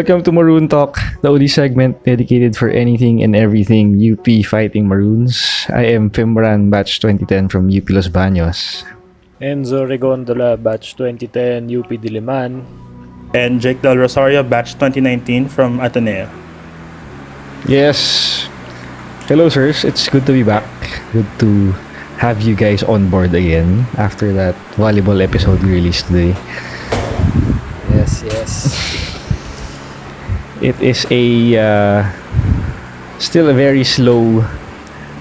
Welcome to Maroon Talk, the only segment dedicated for anything and everything UP Fighting Maroons. I am Fimran, batch 2010 from UP Los Baños. Enzo Regondola, batch 2010, UP Diliman. And Jake Del Rosario, batch 2019 from Ateneo. Yes. Hello, sirs. It's good to be back. Good to have you guys on board again after that volleyball episode we released today. Yes. It is still a very slow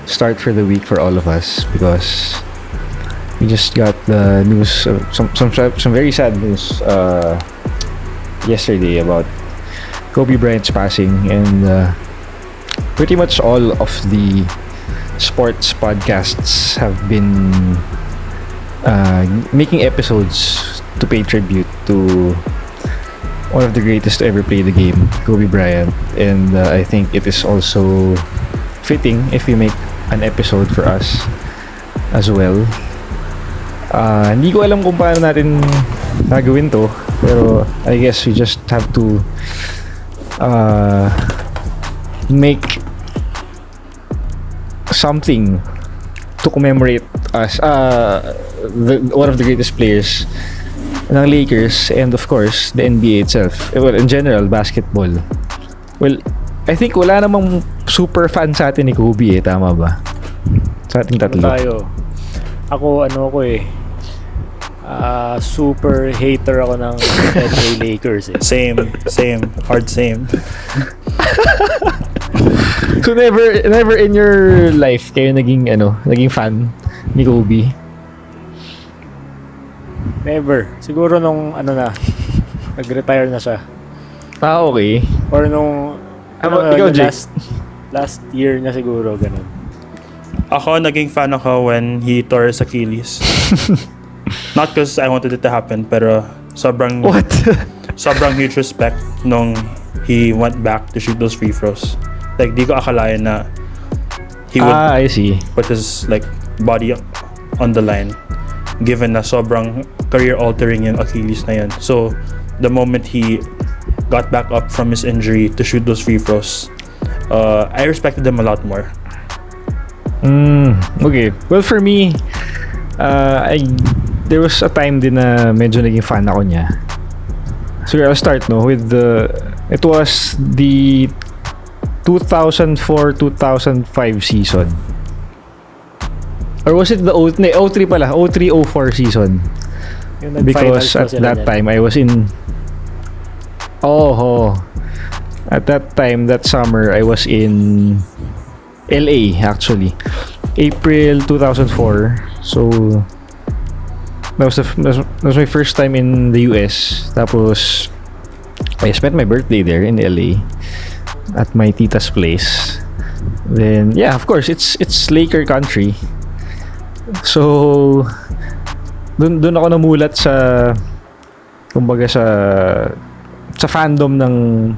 start for the week for all of us because we just got the news, some very sad news yesterday about Kobe Bryant's passing, and pretty much all of the sports podcasts have been making episodes to pay tribute to one of the greatest to ever play the game, Kobe Bryant. And I think it is also fitting if we make an episode for us as well. Hindi ko alam kung paano natin gagawin to, pero I guess we just have to make something to commemorate us, one of the greatest players ng Lakers, and of course the NBA itself. Well, in general, basketball. Well, I think wala namang super fan sa atin ni Kobe, tama ba? Sa ating tatlo. Ako super hater ako ng LA Lakers. Same. Hard same. So never in your life kayo naging fan ni Kobe? Never. Siguro nung nag-retire na siya. Okay. Or nung ikaw, last year niya siguro, ganun. Ako, naging fan ako when he tore his Achilles. Not because I wanted it to happen, pero sobrang huge respect nung he went back to shoot those free throws. Like, di ko akalain na he would I see. put his body on the line, given na sobrang career-altering yung Achilles na yun. So, the moment he got back up from his injury to shoot those free throws, I respected him a lot more. Okay. Well, for me, there was a time din na medyo naging fan ako niya. So, I'll start with it was the 2004-2005 season. Or was it the 03 pala? 03-04 season. Because at that time, I was in... At that time, that summer, I was in LA, actually. April 2004. So, that was my first time in the US. Tapos, I spent my birthday there in LA at my tita's place. Then, yeah, of course, it's Laker country. So, dun ako namulat sa kumbaga sa fandom ng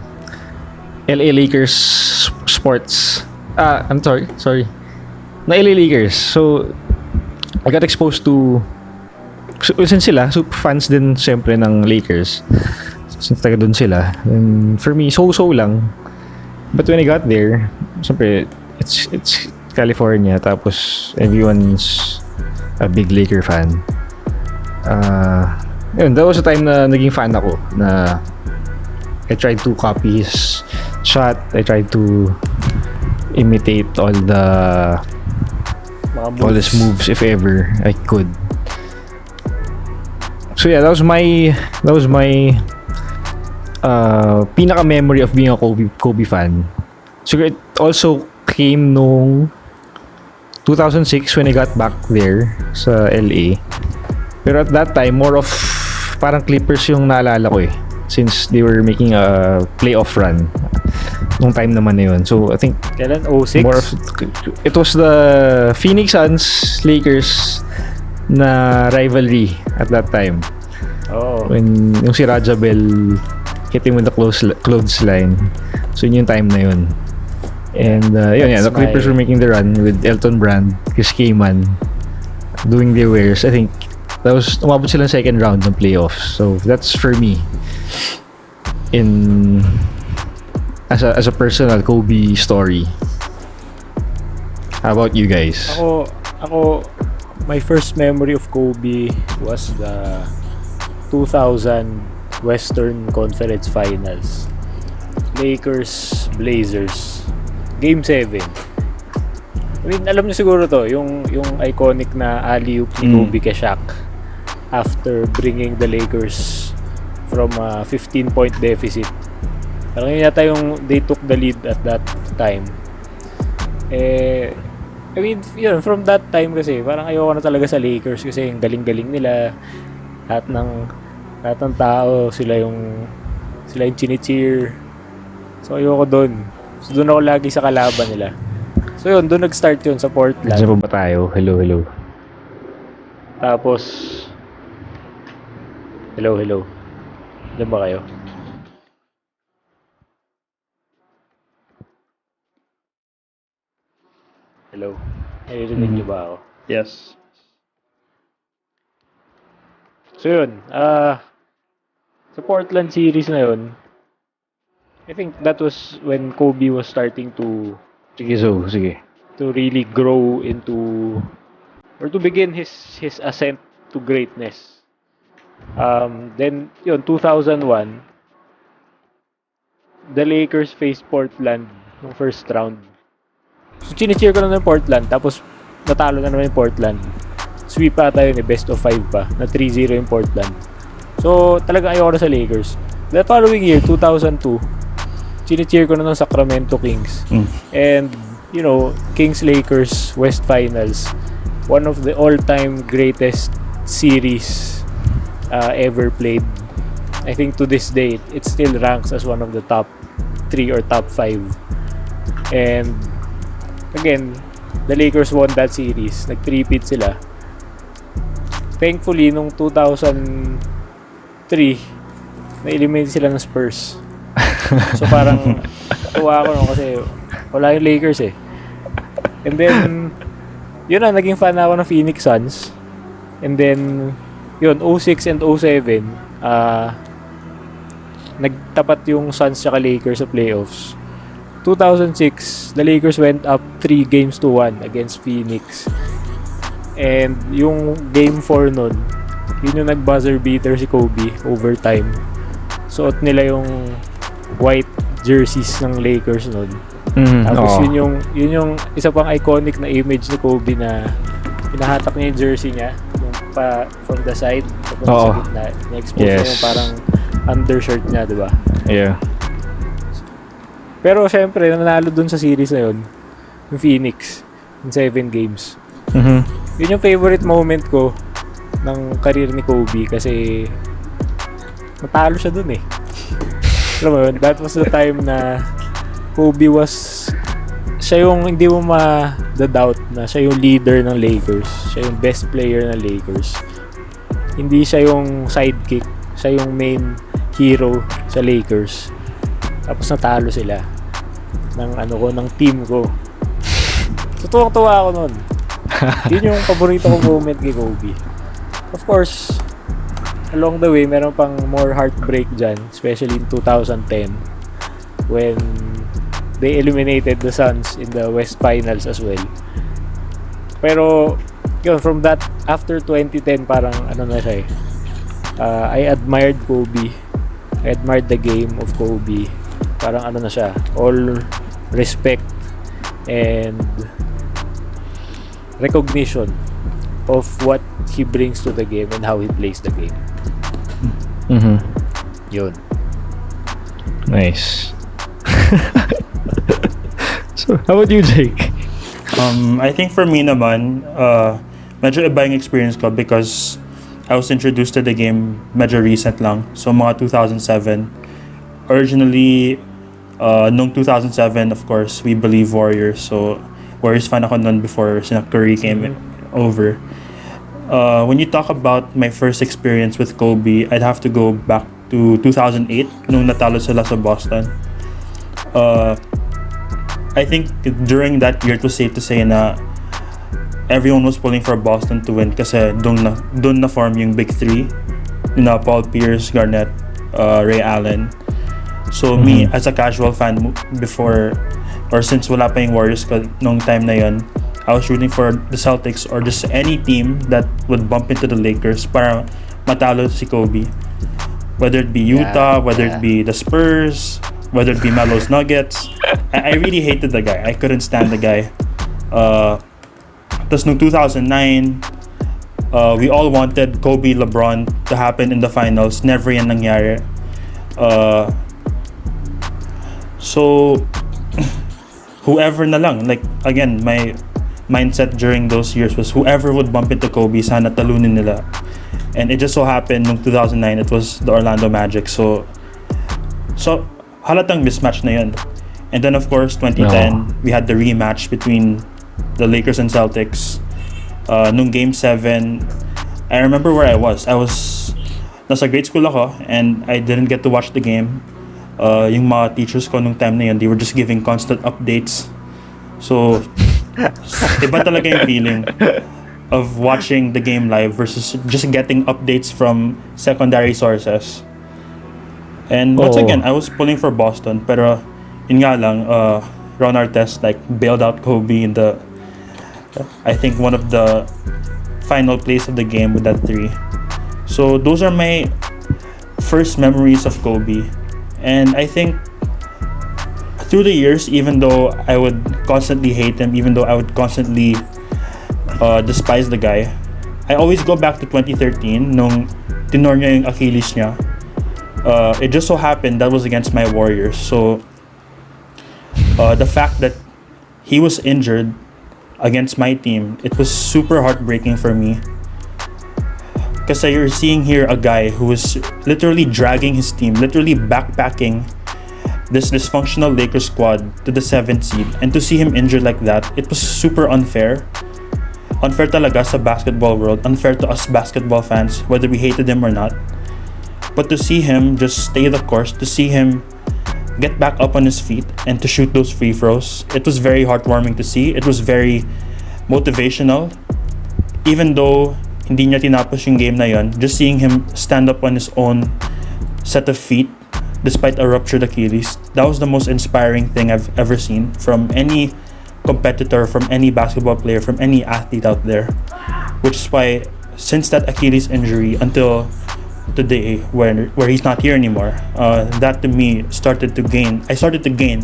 LA Lakers sports. I'm sorry. Na LA Lakers. So, I got exposed to since sila super fans din siyempre ng Lakers. Since taga dun sila. And for me, so lang. But when I got there, siyempre, it's California, tapos everyone's a big Laker fan. Yun, that was the time na naging fan ako, na I tried to copy his shot, I tried to imitate all his moves if ever I could. So yeah, that was my pinaka memory of being a Kobe fan. So it also came nung 2006 when I got back there sa LA. Pero at that time, more of parang Clippers yung naalala ko since they were making a playoff run nung time naman na yun. So I think kailan? 06? more of it was the Phoenix Suns Lakers na rivalry at that time. When yung si Raja Bell hit him with the clothesline. So yun yung time na yun. And the Clippers were making the run with Elton Brand, Chris Kaman doing their wares. I think that was umabot silang second round ng playoffs. So that's for me. in as a personal Kobe story? How about you guys? Ako, my first memory of Kobe was the 2000 Western Conference Finals. Lakers, Blazers. Game 7. I mean, alam niyo siguro to, yung iconic na alley-oop ni Kobe kay Shaq after bringing the Lakers from a 15-point deficit. Parang yun yata yung they took the lead at that time. I mean, yun, from that time kasi, parang ayoko na talaga sa Lakers kasi yung galing-galing nila. Lahat ng tao, sila yung chini-cheer. So, ayoko doon. So, doon ako lagi sa kalaban nila. So, yun, doon nag-start yun sa Portland. Diyan pa ba tayo? Hello. Tapos, hello. Diyan ba kayo? Hello. Narinig niyo ba ako? Yes. So yun, sa Portland series na yun, I think that was when Kobe was starting to Sige. really grow into or to begin his ascent to greatness. Then yun, 2001, the Lakers faced Portland ng first round. So chine-cheer ko na ng Portland, tapos natalo na naman yung Portland. Sweep pa tayo ni best of 5 pa, na 3-0 yung Portland. So talaga ayoko na sa Lakers. The following year, 2002, chine-cheer ko na ng Sacramento Kings. And, you know, Kings-Lakers West Finals, one of the all-time greatest series ever played. I think to this day, it still ranks as one of the top 3 or top 5. And again, the Lakers won that series. Nag-3-peat sila. Thankfully, nung 2003, na-eliminate sila ng Spurs. So parang tuwa ako no, kasi wala yung Lakers eh. And then, yun na, naging fan ako ng Phoenix Suns. And then, yun, 06 and 07, nagtapat yung Suns tsaka Lakers sa playoffs. 2006, the Lakers went up 3-1 against Phoenix. And yung game 4 nun, yun yung nag-buzzer beater si Kobe overtime. Suot nila yung white jerseys ng Lakers nun. Tapos yun yung isa pang iconic na image ni Kobe na pinahatak niya yung jersey niya yung pa from the side papunta sa gitna. Na-expose niya yung parang undershirt niya, di ba? Yeah. Pero syempre, nanalo dun sa series na yun, yung Phoenix, in 7 games. Yun yung favorite moment ko ng career ni Kobe kasi natalo siya dun eh. Alam mo yun, that was the time na Kobe was, siya yung hindi mo ma-doubt na siya yung leader ng Lakers. Siya yung best player ng Lakers. Hindi siya yung sidekick, siya yung main hero sa Lakers. Tapos natalo sila ng team ko. So tuwang-tuwa ako nun. Yun yung paborito kong moment kay Kobe. Of course, along the way, meron pang more heartbreak dyan, especially in 2010 when they eliminated the Suns in the West Finals as well. Pero, yun, from that, after 2010, parang na siya eh. I admired Kobe. I admired the game of Kobe. Parang na siya, all respect and recognition of what he brings to the game and how he plays the game. Yun. Nice. So, how about you, Jake? I think for me naman, medyo iba yung experience ko because I was introduced to the game medyo recent lang. So, mga 2007. Originally, nung 2007, of course, we believe Warriors. So, Warriors fan ako nun before sina Curry came over. When you talk about my first experience with Kobe, I'd have to go back to 2008 nung natalo sila sa Boston. I think during that year, it was safe to say na everyone was pulling for Boston to win kasi doon na form yung Big Three na Paul Pierce, Garnett, Ray Allen. So me as a casual fan before or since wala pa yung Warriors nung time na yon, I was rooting for the Celtics or just any team that would bump into the Lakers para matalo si Kobe. Whether it be Utah, whether it be the Spurs, whether it be Melo's Nuggets. I really hated the guy. I couldn't stand the guy. Tapos nung 2009, we all wanted Kobe LeBron to happen in the finals. Never yan nangyari. So whoever na lang, like again, my mindset during those years was whoever would bump into Kobe, sana talunin nila. And it just so happened nung 2009, it was the Orlando Magic. So halatang mismatch na yun. And then of course 2010, we had the rematch between the Lakers and Celtics. Nung game 7, I remember where I was. Nasa grade school ako and I didn't get to watch the game. Yung mga teachers ko nung time na yun, they were just giving constant updates. So iba talaga yung feeling of watching the game live versus just getting updates from secondary sources. And once again, I was pulling for Boston, pero yun nga lang, Ron Artest like bailed out Kobe in the, I think one of the final plays of the game with that 3. So those are my first memories of Kobe. And I think through the years, even though I would constantly hate him, even though I would constantly despise the guy, I always go back to 2013 nung tinor niya yung Achilles niya. It just so happened that was against my Warriors. So the fact that he was injured against my team, it was super heartbreaking for me. Kasi you're seeing here a guy who was literally dragging his team, literally backpacking this dysfunctional Lakers squad to the 7th seed, and to see him injured like that, it was super unfair. Unfair talaga sa basketball world, unfair to us basketball fans, whether we hated him or not. But to see him just stay the course, to see him get back up on his feet and to shoot those free throws, it was very heartwarming to see. It was very motivational. Even though hindi niya tinapos yung game na yon, just seeing him stand up on his own set of feet despite a ruptured Achilles, that was the most inspiring thing I've ever seen from any competitor, from any basketball player, from any athlete out there. Which is why since that Achilles injury until today, where he's not here anymore, that to me I started to gain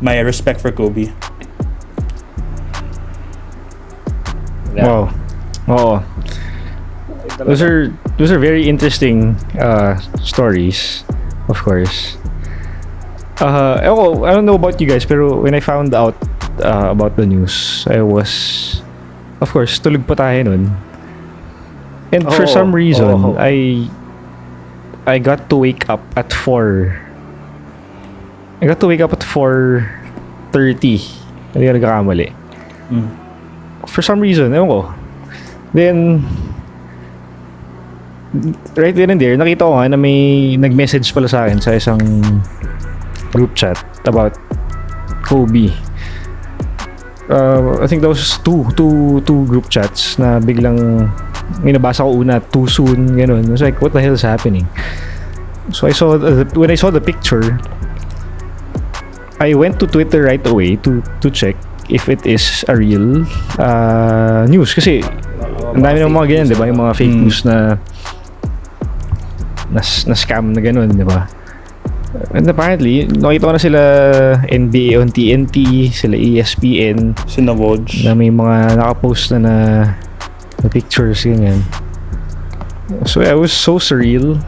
my respect for Kobe. Wow. Oo. Those are very interesting stories, of course. I don't know about you guys, pero when I found out about the news, I was, of course, tulog pa tayo nun. And for some reason, I got to wake up at 4. I got to wake up at 4:30. Hindi ka nagkakamali. For some reason, ewan ko. Then, right then and there, nakita ko nga na may nag-message pala sa akin sa isang group chat about Kobe. I think that was two group chats na biglang may nabasa ko una, too soon, ganun. I was like, what the hell is happening? So when I saw the picture, I went to Twitter right away to check if it is a real news. Kasi ang dami ng mga ganyan, di ba? Yung mga fake news na scam na ganun, di ba? And apparently, nakita ko na sila NBA on TNT, sila ESPN, Sina Woj, na may mga nakapost na pictures, ganyan. So it was so surreal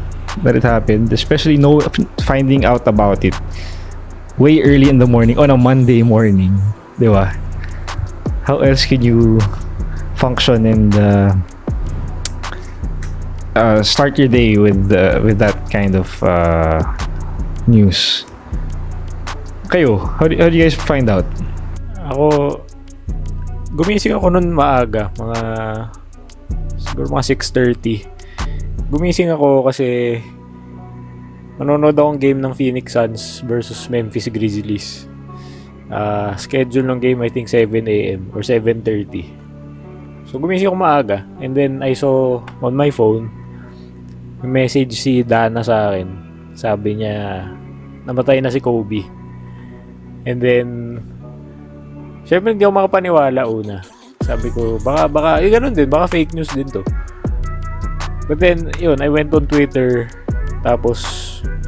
that it happened, especially finding out about it way early in the morning, on a Monday morning, di ba? How else can you function and start your day with that kind of news? Kayo, how do you guys find out? Ako, gumising ako nun maaga, siguro mga 6:30. Gumising ako kasi manonood akong game ng Phoenix Suns versus Memphis Grizzlies. Schedule ng game I think 7 a.m. or 7:30. So gumising ako maaga, and then I saw on my phone may message si Dana sa akin. Sabi niya, namatay na si Kobe. And then, syempre hindi ako makapaniwala una. Sabi ko, baka, ganun din, baka fake news din to. But then, yun, I went on Twitter, tapos,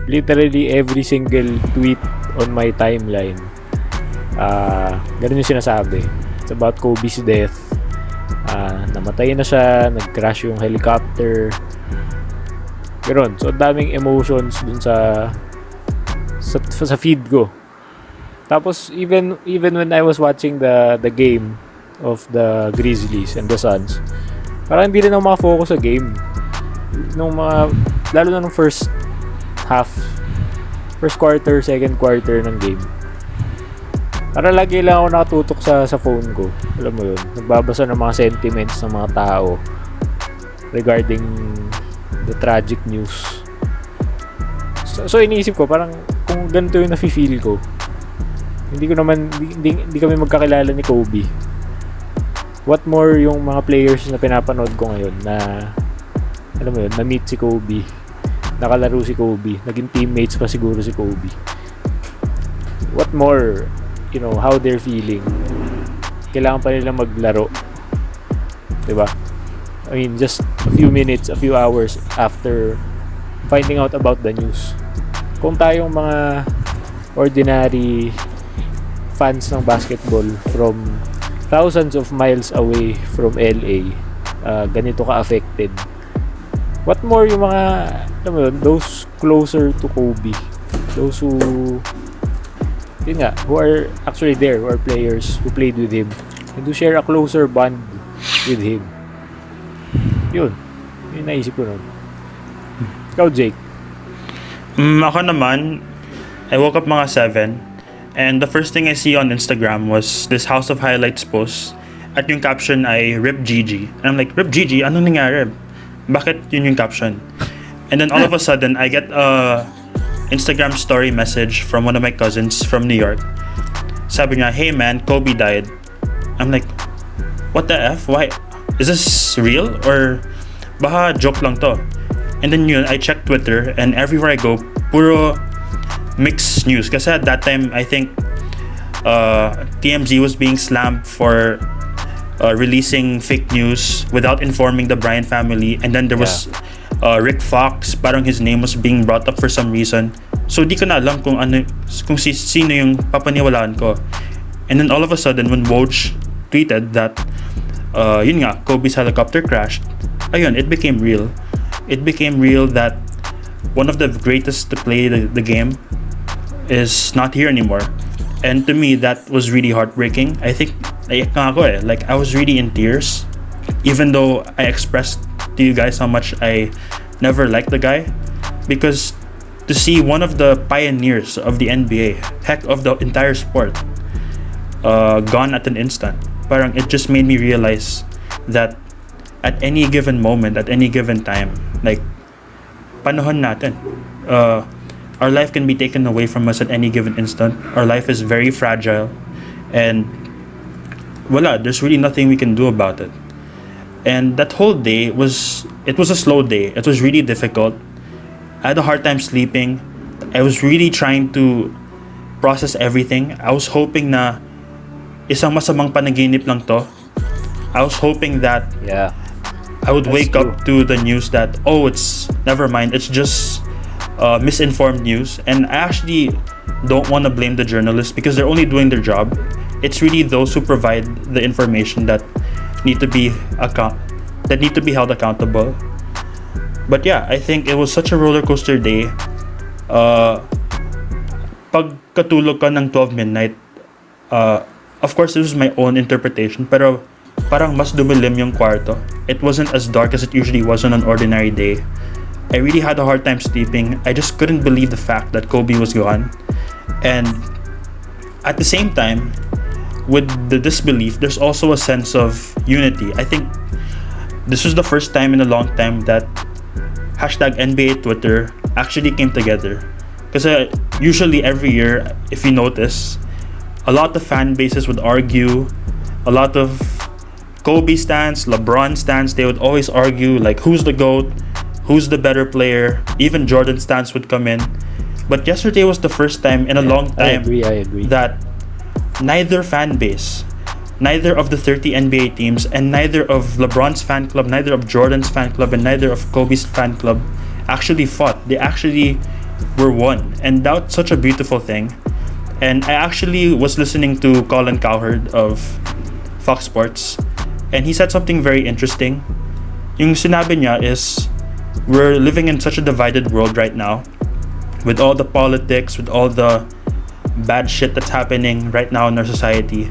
literally every single tweet on my timeline, ganun yung sinasabi. It's about Kobe's death. Namatay na siya, nag-crash yung helicopter. Ganun. So, daming emotions dun sa feed ko. Tapos, even when I was watching the game of the Grizzlies and the Suns, parang hindi rin ako makafocus sa game. Lalo na nung first quarter, second quarter ng game. Para lagi lang ako nakatutok sa phone ko. Alam mo yun, nagbabasa ng mga sentiments ng mga tao regarding the tragic news. So iniisip ko, parang kung ganito yung nafe-feel ko, hindi kami magkakilala ni Kobe. What more yung mga players na pinapanood ko ngayon na, alam mo yun, na-meet si Kobe, nakalaro si Kobe, naging teammates pa siguro si Kobe. What more, how they're feeling. Kailangan pa nila maglaro. Diba? I mean, just a few minutes, a few hours after finding out about the news. Kung tayong mga ordinary fans ng basketball from thousands of miles away from LA, ganito ka-affected. What more yung mga, alam mo yun, those closer to Kobe, those who are actually there, who are players who played with him and who share a closer bond with him. Yun naisip ko nun. Ikaw, Jake? Ako naman, I woke up mga 7 and the first thing I see on Instagram was this House of Highlights post at yung caption ay Rip Gigi. And I'm like, Rip Gigi? Anong nangyari? Bakit yun yung caption? And then all of a sudden, I get a Instagram story message from one of my cousins from New York. Sabi niya, hey man, Kobe died. I'm like, what the F? Why? Is this real? Or baka joke lang to? And then I check Twitter and everywhere I go, puro mixed news. Kasi at that time, I think TMZ was being slammed for releasing fake news without informing the Bryant family. And then there was Rick Fox, parang his name was being brought up for some reason. So di ko na alam kung sino yung papaniwalaan ko. And then all of a sudden when Woj tweeted that Kobe's helicopter crashed, ayun, it became real. It became real that one of the greatest to play the game is not here anymore. And to me, that was really heartbreaking. I think I was really in tears, even though I expressed to you guys how much I never liked the guy, because to see one of the pioneers of the NBA, heck of the entire sport, gone at an instant, parang it just made me realize that at any given moment, at any given time, like panahon natin, our life can be taken away from us at any given instant. Our life is very fragile, and there's really nothing we can do about it. And that whole day was a slow day. It was really difficult. I had a hard time sleeping. I was really trying to process everything. I was hoping na isang masamang panaginip lang to. I was hoping that I would wake up to the news that, never mind, it's just misinformed news. And I actually don't want to blame the journalists because they're only doing their job. It's really those who provide the information that need to be held accountable. But yeah, I think it was such a roller coaster day. Pagkatulog ka ng 12 midnight, of course this was my own interpretation, pero parang mas dumilim yung kwarto. It wasn't as dark as it usually was on an ordinary day. I really had a hard time sleeping. I just couldn't believe the fact that Kobe was gone. And at the same time, with the disbelief, there's also a sense of unity. I think this was the first time in a long time that #NBA Twitter actually came together. Because usually every year, if you notice, a lot of fan bases would argue. A lot of Kobe stans, LeBron stans, they would always argue like who's the GOAT, who's the better player. Even Jordan stans would come in. But yesterday was the first time in a long time I agree. that neither fan base, neither of the 30 NBA teams, and neither of LeBron's fan club, neither of Jordan's fan club, and neither of Kobe's fan club actually fought. They actually were one. And that's such a beautiful thing. And I actually was listening to Colin Cowherd of Fox Sports, and he said something very interesting. Yung sinabi niya is, we're living in such a divided world right now, with all the politics, with all the bad shit that's happening right now in our society.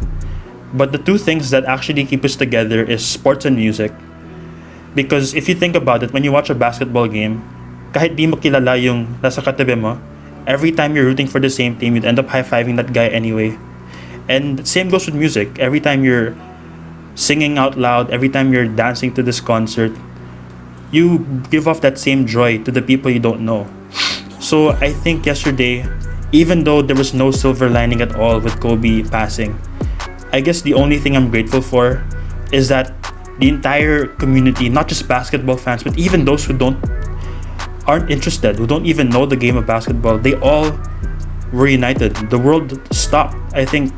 But the two things that actually keep us together is sports and music. Because if you think about it, when you watch a basketball game, kahit di mo kilala yung nasa katabi mo, every time you're rooting for the same team, you'd end up high-fiving that guy anyway. And same goes with music. Every time you're singing out loud, every time you're dancing to this concert, you give off that same joy to the people you don't know. So I think yesterday, even though there was no silver lining at all with Kobe passing, I guess the only thing I'm grateful for is that the entire community, not just basketball fans, but even those who aren't interested, who don't even know the game of basketball, they all were united. The world stopped. I think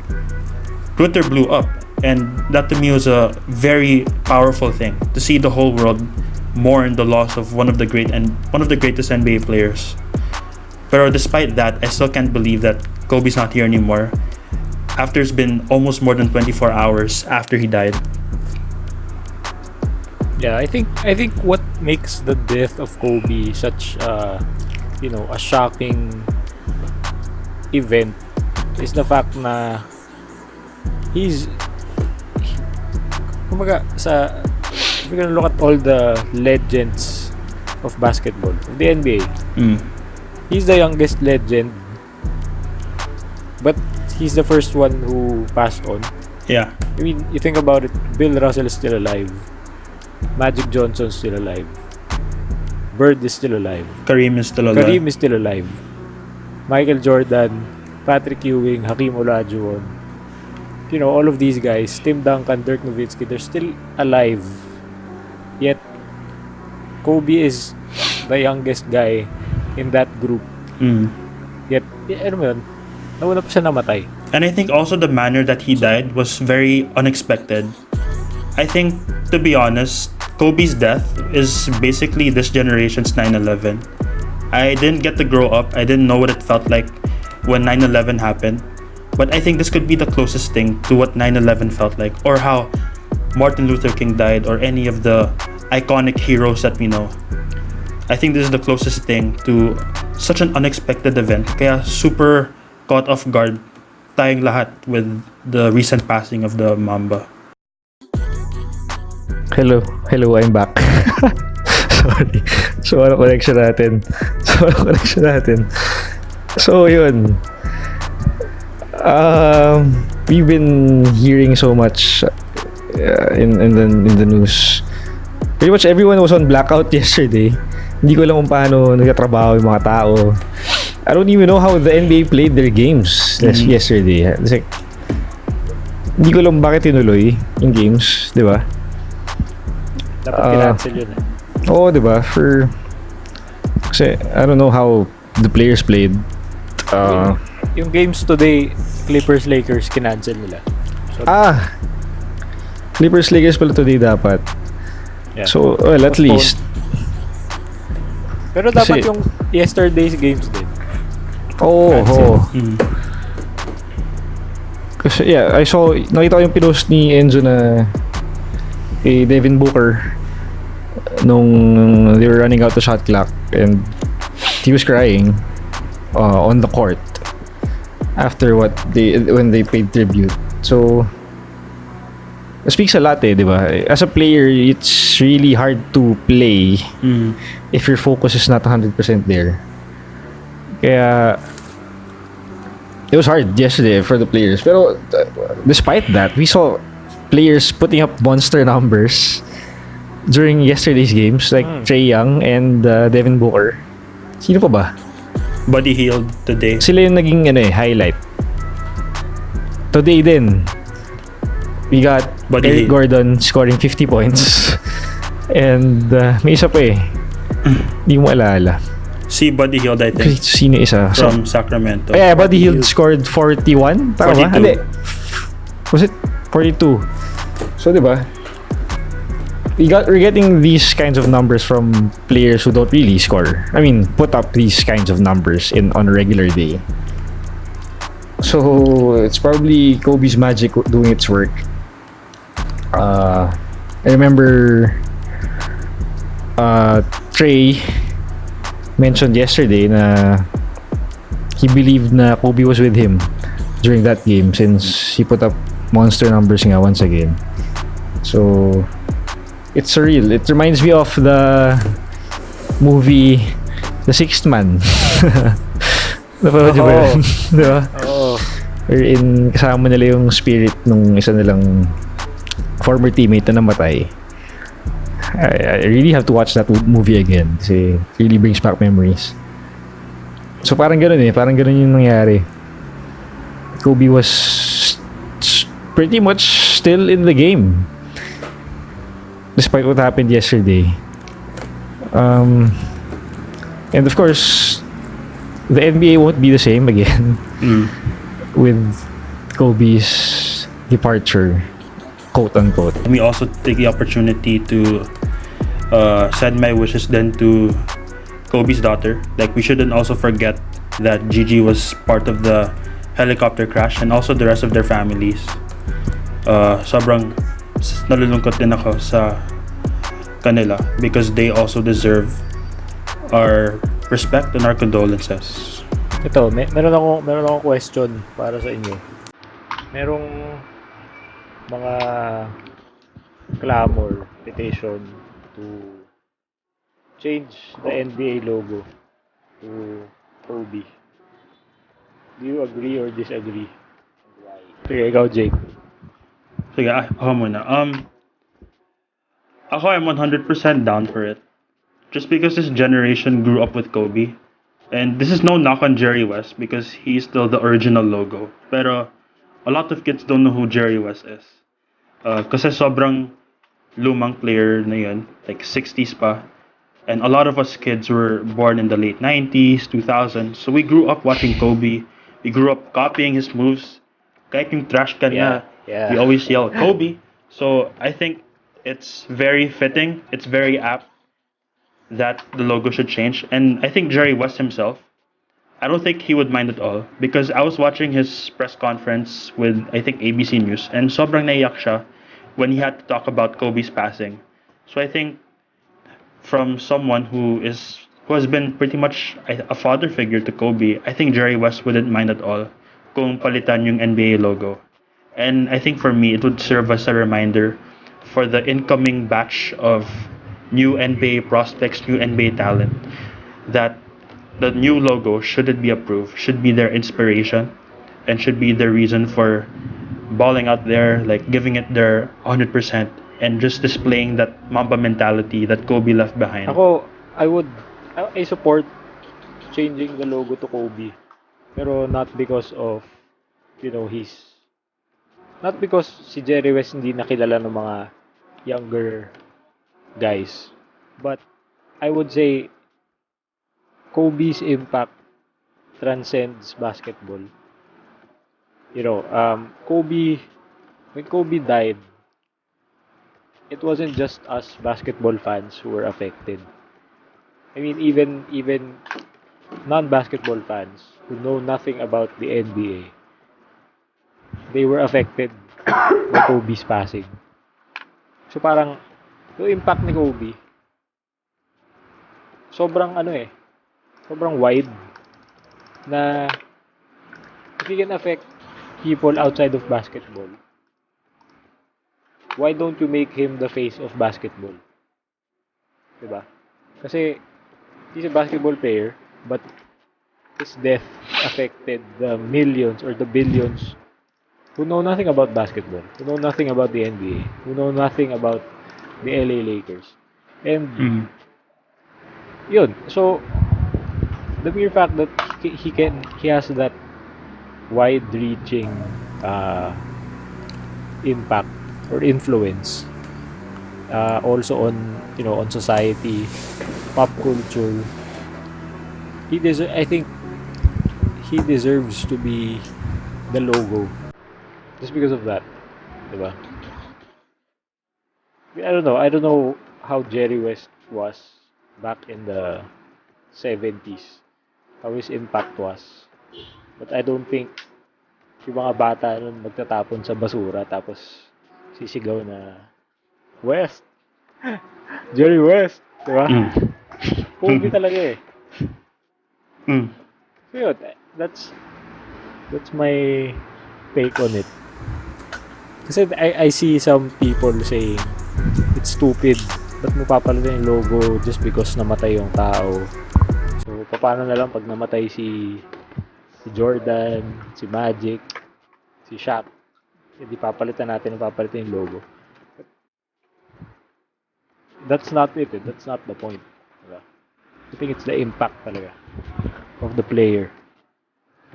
Twitter blew up, and that to me was a very powerful thing, to see the whole world mourn the loss of one of the greatest NBA players. Pero despite that, I still can't believe that Kobe's not here anymore after it's been almost more than 24 hours after he died. Yeah, I think what makes the death of Kobe such a shocking event is the fact na kumbaga if you're gonna look at all the legends of basketball, of the NBA, he's the youngest legend, but he's the first one who passed on. Yeah. I mean, you think about it, Bill Russell is still alive, Magic Johnson's still alive, Bird is still alive, Kareem is still alive. Michael Jordan, Patrick Ewing, Hakeem Olajuwon, all of these guys, Tim Duncan, Dirk Nowitzki, they're still alive. Yet Kobe is the youngest guy in that group. Yet, ano mo yun? Nauna pa siya namatay. And I think also the manner that he died was very unexpected. I think, to be honest, Kobe's death is basically this generation's 9/11. I didn't get to grow up. I didn't know what it felt like when 9/11 happened. But I think this could be the closest thing to what 9/11 felt like, or how Martin Luther King died, or any of the iconic heroes that we know. I think this is the closest thing to such an unexpected event. Kaya super caught off guard tayong lahat with the recent passing of the Mamba. Hello, I'm back. Sorry. So, connection natin. So, yun. We've been hearing so much in the news. Pretty much everyone was on blackout yesterday. Hindi ko alam kung paano nagtatrabaho yung mga tao. I don't even know how the NBA played their games yesterday. It's like, hindi ko alam bakit tinuloy yung games, di ba? Dapat kinancel yun eh. Oo, di ba? Kasi I don't know how the players played. Yung games today, Clippers-Lakers, kinancel nila. So, Clippers-Lakers pala today dapat. yeah. So, well, at Postponed. least. Pero dapat yung yesterday's games din. Oo. Kasi yeah, nakita ko yung pinost ni Enzo na kay Devin Booker nung they were running out the shot clock and he was crying on the court after when they paid tribute. So it speaks a lot di ba? As a player, it's really hard to play if your focus is not 100% there. Kaya it was hard yesterday for the players. Pero despite that, we saw players putting up monster numbers during yesterday's games, like Trae Young and Devin Booker. Sino pa ba? Buddy Hield today. Sila yung naging highlight. Today din, we got Buddy Eric Hield. Gordon scoring 50 points. And may isa pa Hindi mo alala. Si Buddy Hield, I think, Sino isa? from Sacramento. Yeah, Buddy Hield scored 41. Tama ba? 42. Hindi. Was it 42? So, di ba? We're getting these kinds of numbers from players who don't really score. I mean, put up these kinds of numbers on a regular day. So, it's probably Kobe's magic doing its work. I remember Trey mentioned yesterday na he believed na Kobe was with him during that game since he put up monster numbers nga once again. So, it's surreal. It reminds me of the movie The Sixth Man. Napanood niyo ba yun? Diba? Oo. Wherein kasama nila yung spirit nung isa nilang former teammate na namatay. I really have to watch that movie again kasi it really brings back memories. So parang ganun parang ganun yung nangyari. Kobe was pretty much still in the game despite what happened yesterday. And of course, the NBA won't be the same again with Kobe's departure, quote unquote. Let me also take the opportunity to send my wishes then to Kobe's daughter. Like, we shouldn't also forget that Gigi was part of the helicopter crash and also the rest of their families. Sobrang nalulungkot din ako sa kanila because they also deserve our respect and our condolences. Ito, meron akong question para sa inyo. Merong mga clamor, petition to change the NBA logo to Kobe. Do you agree or disagree? Why? Sige, ikaw, Jake. Sige, ako muna. Ako, I'm 100% down for it. Just because this generation grew up with Kobe. And this is no knock on Jerry West because he's still the original logo. Pero a lot of kids don't know who Jerry West is. Kasi sobrang lumang player na yun, like 60s pa. And a lot of us kids were born in the late 90s, 2000s. So we grew up watching Kobe. We grew up copying his moves. Kahit yung trash can na, we always yell, Kobe. So I think it's very fitting. It's very apt that the logo should change. And I think Jerry West himself, I don't think he would mind at all. Because I was watching his press conference with, I think, ABC News. And sobrang naiyak siya when he had to talk about Kobe's passing. So I think from someone who has been pretty much a father figure to Kobe, I think Jerry West wouldn't mind at all kung palitan yung NBA logo. And I think for me, it would serve as a reminder for the incoming batch of new NBA prospects, new NBA talent, that the new logo, should it be approved, should be their inspiration and should be their reason for balling out there, like giving it their 100% and just displaying that Mamba mentality that Kobe left behind. Ako, I support changing the logo to Kobe. Pero not because of, not because si Jerry West hindi nakilala ng mga younger guys. But I would say Kobe's impact transcends basketball. When Kobe died, it wasn't just us basketball fans who were affected. I mean, even non-basketball fans who know nothing about the NBA, they were affected by Kobe's passing. So parang yung impact ni Kobe, sobrang wide na if he can affect people outside of basketball, why don't you make him the face of basketball? Diba? Kasi he's a basketball player, but his death affected the millions or the billions who know nothing about basketball, who know nothing about the NBA, who know nothing about the LA Lakers. And yun. So the mere fact that he has that wide-reaching impact or influence also on society, pop culture, I think he deserves to be the logo just because of that, diba? I don't know how Jerry West was back in the 70s, how his impact was. But I don't think yung mga bata nun magtatapon sa basura tapos sisigaw na West, Jerry West, diba? Kobe talaga eh. So yun, that's my take on it. Kasi I see some people saying it's stupid. Ba't mo papalitan yung logo just because namatay yung tao? So, paano na lang pag namatay si Jordan, si Magic, si Shaq? Hindi papalitan yung logo. That's not it. That's not the point. Diba? I think it's the impact talaga of the player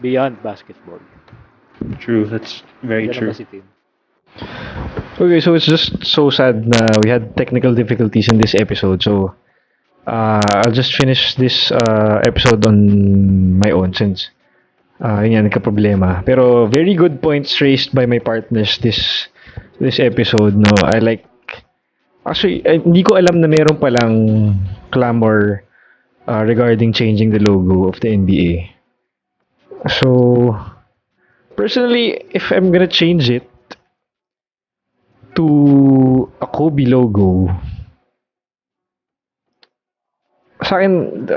beyond basketball. True, that's very Diyan true. nabasitin. Okay, so it's just so sad na we had technical difficulties in this episode. So, I'll just finish this episode on my own since yun yan, nagka-problema. Pero very good points raised by my partners this episode. No, I like actually hindi ko alam na meron palang clamor regarding changing the logo of the NBA. So, personally, if I'm gonna change it to a Kobe logo, sa akin,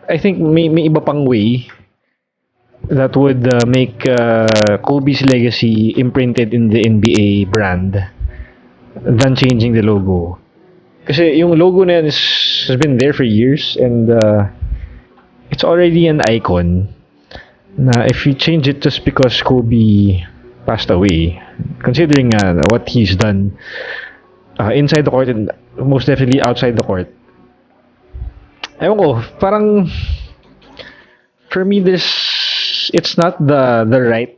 I think may iba pang way that would make Kobe's legacy imprinted in the NBA brand than changing the logo. Kasi yung logo na yan has been there for years and it's already an icon na if you change it just because Kobe passed away, considering what he's done inside the court and most definitely outside the court, ewan ko, parang for me it's not the right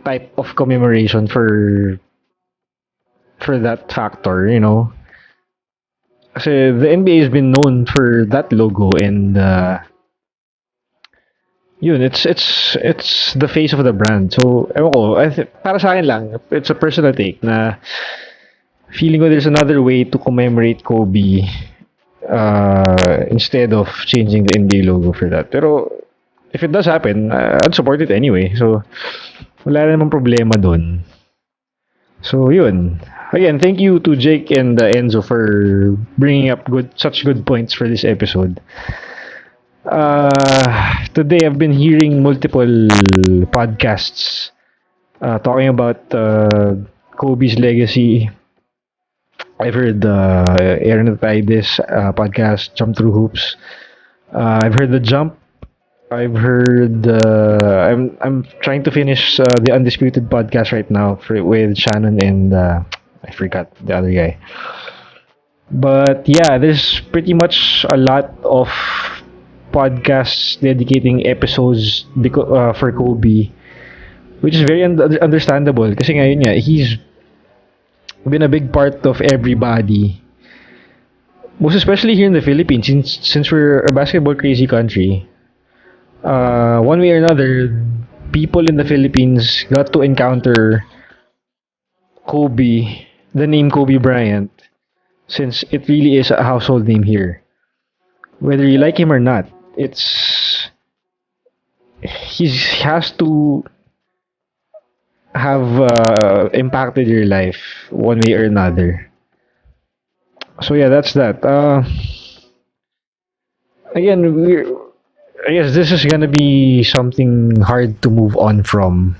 type of commemoration for that factor, you know. Kasi the NBA has been known for that logo and yun, it's the face of the brand. So, ewan ko, para sa akin lang, it's a personal take na feeling ko there's another way to commemorate Kobe instead of changing the NBA logo for that. Pero if it does happen, I'd support it anyway. So, wala namang problema dun. So, yun. Again, thank you to Jake and Enzo for bringing up such good points for this episode. Today, I've been hearing multiple podcasts talking about Kobe's legacy. I've heard Aaron Tides podcast, Jump Through Hoops. I've heard The Jump. I've heard I'm trying to finish the Undisputed podcast right now with Shannon and I forgot the other guy. But yeah, there's pretty much a lot of podcasts dedicating episodes for Kobe, which is very understandable kasi ngayon nga he's been a big part of everybody, most especially here in the Philippines since we're a basketball crazy country. One way or another, people in the Philippines got to encounter Kobe, the name Kobe Bryant, since it really is a household name here. Whether you like him or not, he has to have impacted your life one way or another. So yeah, that's that. Again, I guess this is gonna be something hard to move on from.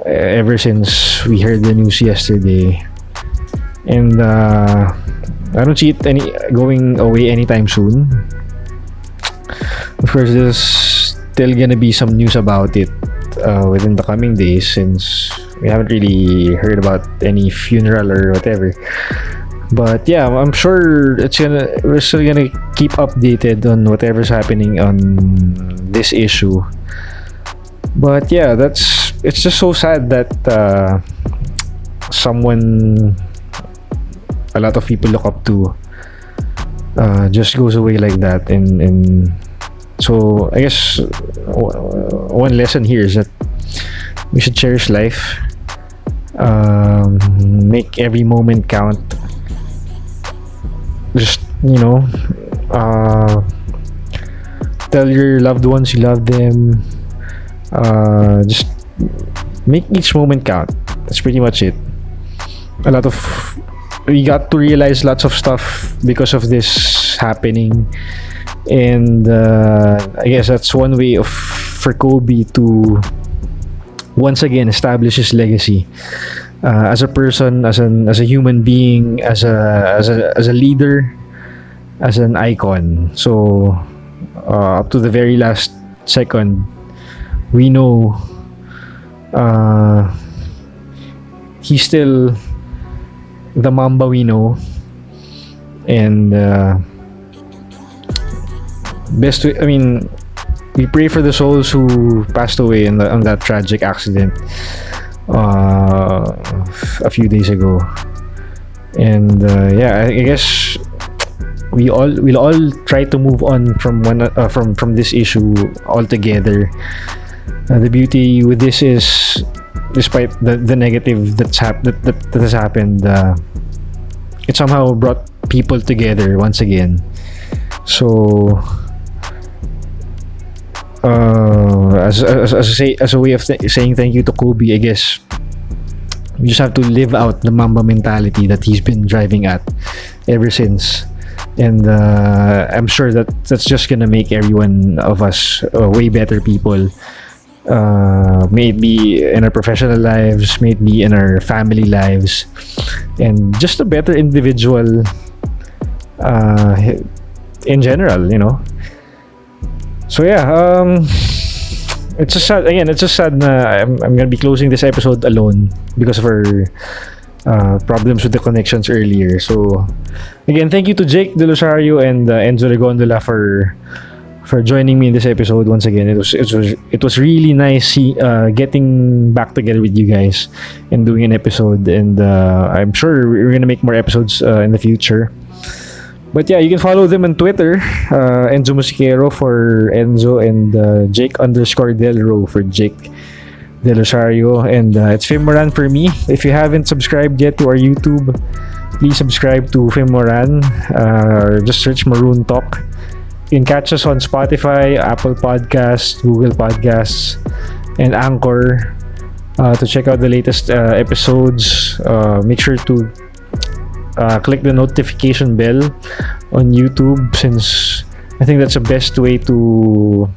Ever since we heard the news yesterday, and I don't see it going away anytime soon. Of course, there's still gonna be some news about it within the coming days since we haven't really heard about any funeral or whatever. But yeah, I'm sure we're still gonna keep updated on whatever's happening on this issue. But yeah, it's just so sad that someone a lot of people look up to just goes away like that. And so I guess one lesson here is that we should cherish life, make every moment count. Just, tell your loved ones you love them. Just make each moment count. That's pretty much it. We got to realize lots of stuff because of this happening, and I guess that's one way for Kobe to once again establish his legacy as a person, as a human being, as a leader, as an icon. So up to the very last second, we know he's still the Mamba we know, and we pray for the souls who passed away on that tragic accident a few days ago. And I guess we'll all try to move on from this issue altogether. The beauty with this is, despite the negative that has happened, it somehow brought people together once again. So as a way of saying thank you to Kobe, I guess we just have to live out the Mamba mentality that he's been driving at ever since. And I'm sure that's just gonna make every one of us way better people. May it be in our professional lives, may it be in our family lives, and just a better individual in general, So it's just sad. Again, it's just sad. I'm gonna be closing this episode alone because of our problems with the connections earlier. So again, thank you to Jake De Losario and Enzo Regondola for joining me in this episode once again. It was really nice getting back together with you guys and doing an episode, and I'm sure we're gonna make more episodes in the future. But yeah, you can follow them on Twitter, Enzo Musiquero for Enzo, and Jake_Delro for Jake De Losario, and it's Fimoran for me. If you haven't subscribed yet to our YouTube, please subscribe to Fimoran, or just search Maroon Talk. You can catch us on Spotify, Apple Podcasts, Google Podcasts, and Anchor. To check out the latest episodes, make sure to click the notification bell on YouTube, since I think that's the best way to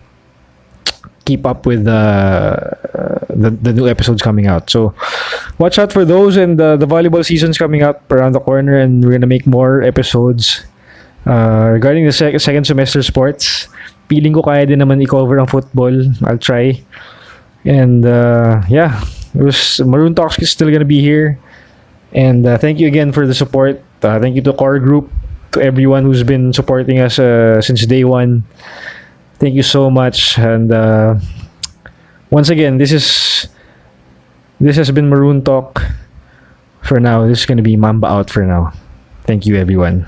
keep up with the new episodes coming out. So watch out for those, and the volleyball season's coming up around the corner, and we're gonna make more episodes regarding the second semester sports. Feeling ko kaya din naman i-cover ang football. I'll try. And Maroon Talks is still gonna be here. And thank you again for the support. Thank you to Core Group, to everyone who's been supporting us since day one. Thank you so much. And once again, this has been Maroon Talk. For now, this is gonna be Mamba out for now. Thank you, everyone.